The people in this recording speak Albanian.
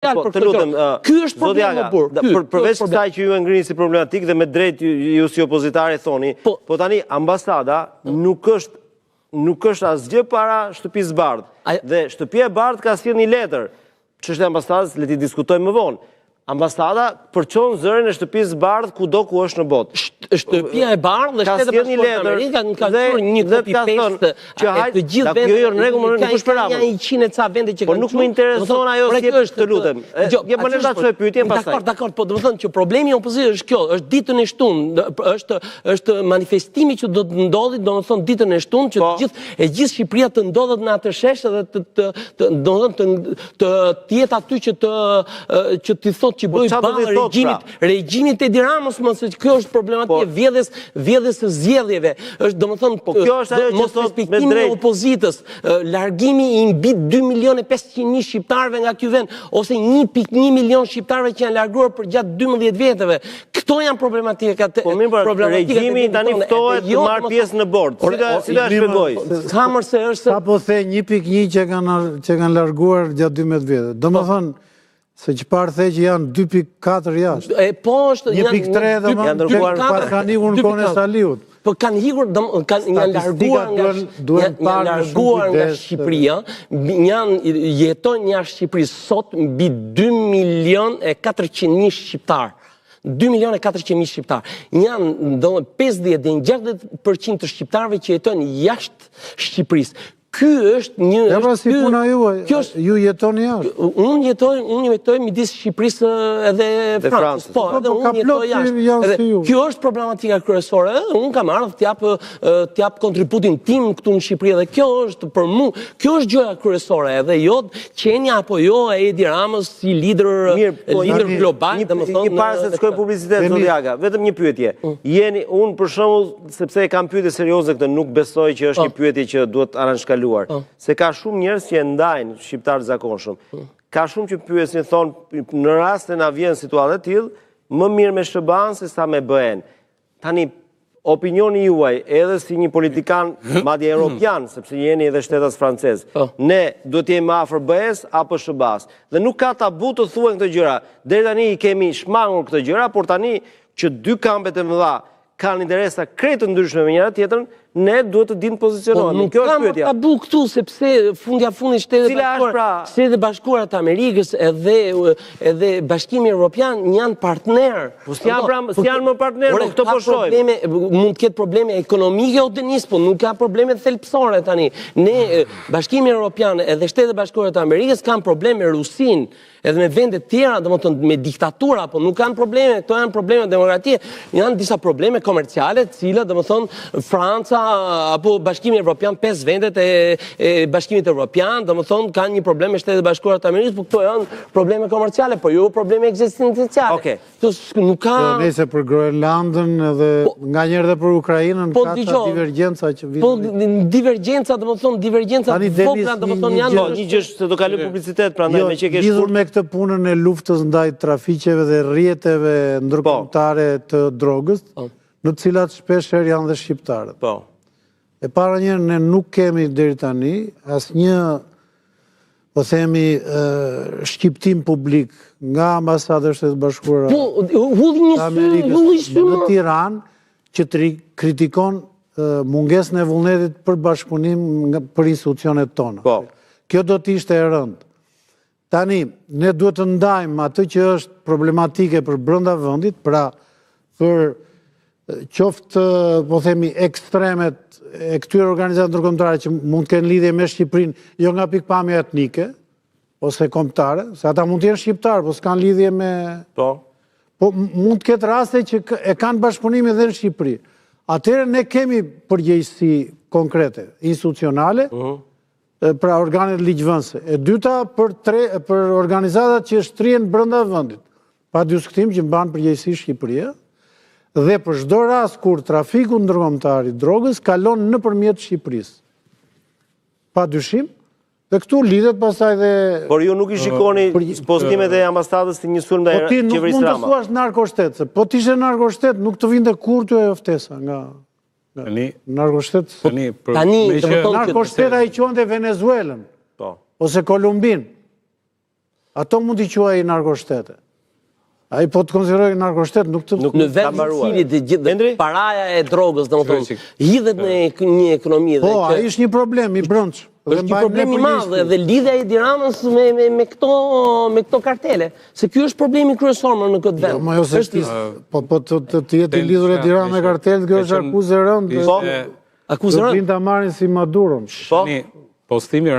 Të lutem, ky është problemi më burr. Përveç kësaj që ju e ngrini si problematik dhe me drejt ju si opozitari thoni, po tani ambasada nuk është asgjë para shtëpisë Bardh. Dhe shtëpia e Bardh ka sjellë një letër. Çështja e ambasadës le ti diskutojmë më vonë. Ambasada përçon zërin e shtëpisë Bardh kudo ku është në botë. Shtëpia e Bardh dhe Shtetet Bashkuara të Amerikës ka thënë një copy-paste të gjithë vendeve. Jo, në rregull, nuk është për radhë. Janë 100 e ca vende që kanë. Po nuk më intereson ajo si të lutem. Je më ta çoj pyetjen pastaj. Dakor, po domethënë që problemi i opozitës është kjo, është ditën e shtunë, është manifestimi që do të ndodhi, domethënë ditën e shtunë që gjithë Shqipëria të ndodhet në atë shesh dhe domethënë të jetë aty që të thotë që bëj regjimit Edi Ramës, se kjo është problematika vjedhjes së zgjedhjeve. Është domethënë mos respektimi i opozitës, largimi i mbi 2.500.000 shqiptarëve nga ky vend ose 1.1 milion shqiptarëve që janë larguar për gjatë 12 vjetëve. Këto janë problematikat. Regjimi tani ftohet të marr pjesë në bord. Si do ta shpjegoj? Hamër se është apo the 1.1 që kanë larguar gjatë 12 vjetëve. Domethënë se çfarë the që janë 2.4 jashtë. Po është 1.3 janë pas kanë ikur në kohën e Saliut. Po kanë ikur, janë larguar nga Shqipëria, jetojnë jashtë Shqipërisë sot mbi 2.400.000 shqiptar. 2.400.000 shqiptar. Janë 50 dhe 60% të shqiptarëve që jetojnë jashtë Shqipërisë. Ky është një... Ja pra si puna juaj, ju jetoni jashtë. Unë jetoj midis Shqipërisë edhe Francës. Po, edhe unë jetoj jashtë. Kjo është problematika kryesore. Unë kam ardhur t'jap kontributin tim këtu në Shqipëri dhe kjo është për mua, kjo është gjëja kryesore. Edhe jo qenia apo jo e Edi Ramës si lider global. Një para se të shkojë publicitet, Zodiaga, vetëm një pyetje. Unë për shembull, sepse e kam pyetje serioze këtë, nuk besoj që është një pyetje që duhet aranjkaluar. Se ka shumë njerëz që e ndajnë shqiptarë zakonshëm. Ka shumë që pyesin thonë në rast se na vjen situatë e tillë, më mirë me SBA-n se sa me BE-n. Tani opinioni juaj edhe si një politikan madje europian, sepse jeni edhe shtetas francez, ne duhet të jemi afër BE-s apo SBA-s. Dhe nuk ka tabu të thuhen këto gjëra. Deri tani i kemi shmangur këto gjëra, por tani që dy kampet e mëdha kanë interesa krejt të ndryshme me njëra tjetrën, ne duhet të dinë pozicionohen. Nuk kam tabu këtu, sepse fundja fundit Shtetet Bashkuara të Amerikës edhe Bashkimi Evropian janë partner. Po s'janë më partner, po këto po shojmë. Mund të ketë probleme ekonomike o Denis, po nuk ka probleme thelbësore tani. Ne, Bashkimi Evropian edhe Shtetet Bashkuara të Amerikës kanë probleme me Rusinë, edhe me vendet tjera, domethënë me diktatura, po nuk kanë probleme, këto janë probleme demokratie, janë disa probleme komerciale, të cilat domethënë Franca apo Bashkimi Evropian, 5 vendet e Bashkimit Evropian, domethënë kanë një problem me Shtetet Bashkuara të Amerikës, por këto janë probleme komerciale, po jo probleme ekzistenciale. Okej. Nuk ka nëse për Groenlandën edhe nganjëherë edhe për Ukrainën ka divergjenca që vijnë. Po divergjenca, domethënë divergjenca vogla, domethënë janë një gjë se do kaloj publicitet, prandaj me që ke lidhur me këtë punën e luftës ndaj trafiqeve dhe rrjeteve ndërkombëtare të drogës, në të cilat shpeshherë janë dhe shqiptarët. Po. E para njërë, ne nuk kemi deri tani asnjë, po themi, shqiptim publik nga ambasada e Shtetit Bashkuara të Amerikës në Tiranë që të kritikon mungesën e vullnetit për bashkëpunim për institucionet tona. Kjo do të ishte e rëndë. Tani, ne duhet të ndajmë atë që është problematike për brenda vendit, pra për qoftë, po themi, ekstremet e këtyre organizatë ndërkombëtare që mund të kenë lidhje me Shqipërinë, jo nga pikpamja etnike ose kombëtare, se ata mund të jenë shqiptarë, po s'kan lidhje me... Po mund të ketë raste që e kanë bashkëpunim edhe në Shqipëri. Atëherë ne kemi përgjegjësi konkrete, institucionale, pra organet ligjvënëse. E dyta për organizatat që shtrihen brenda vendit, pa diskutim që mban përgjegjësi Shqipëria, dhe për çdo rast kur trafiku ndërkombëtar i drogës kalon nëpërmjet Shqipërisë. Pa dyshim, dhe këtu lidhet pastaj dhe... Por ju nuk i shikoni postimet e ambasadës si një sulm ndaj qeverisë Rama. Po ti nuk mund të thuash narkoshtet, po ti ishe narkoshtet, nuk të vinte kurrë ty ajo ftesa nga narkoshtet. Narkoshteta i quante Venezuelën, ose Kolumbinë. Ato mund t'i quaj narkoshtete. Ai po të konsideroj narkoshtet, nuk të... Në vend i cili të gjithë paraja e drogës, domethënë, hidhet në një ekonomi dhe... Po, ai është një problem i brendshëm. Është një problem i madh dhe lidhja e Edi Ramës me këto kartele. Se ky është problemi kryesor në këtë vend. Jo, se po të jetë lidhur Edi Ramës me kartelet, kjo është akuzë e rëndë. Akuzë e rëndë. Do t'vinë ta marrin si Maduron. Postimi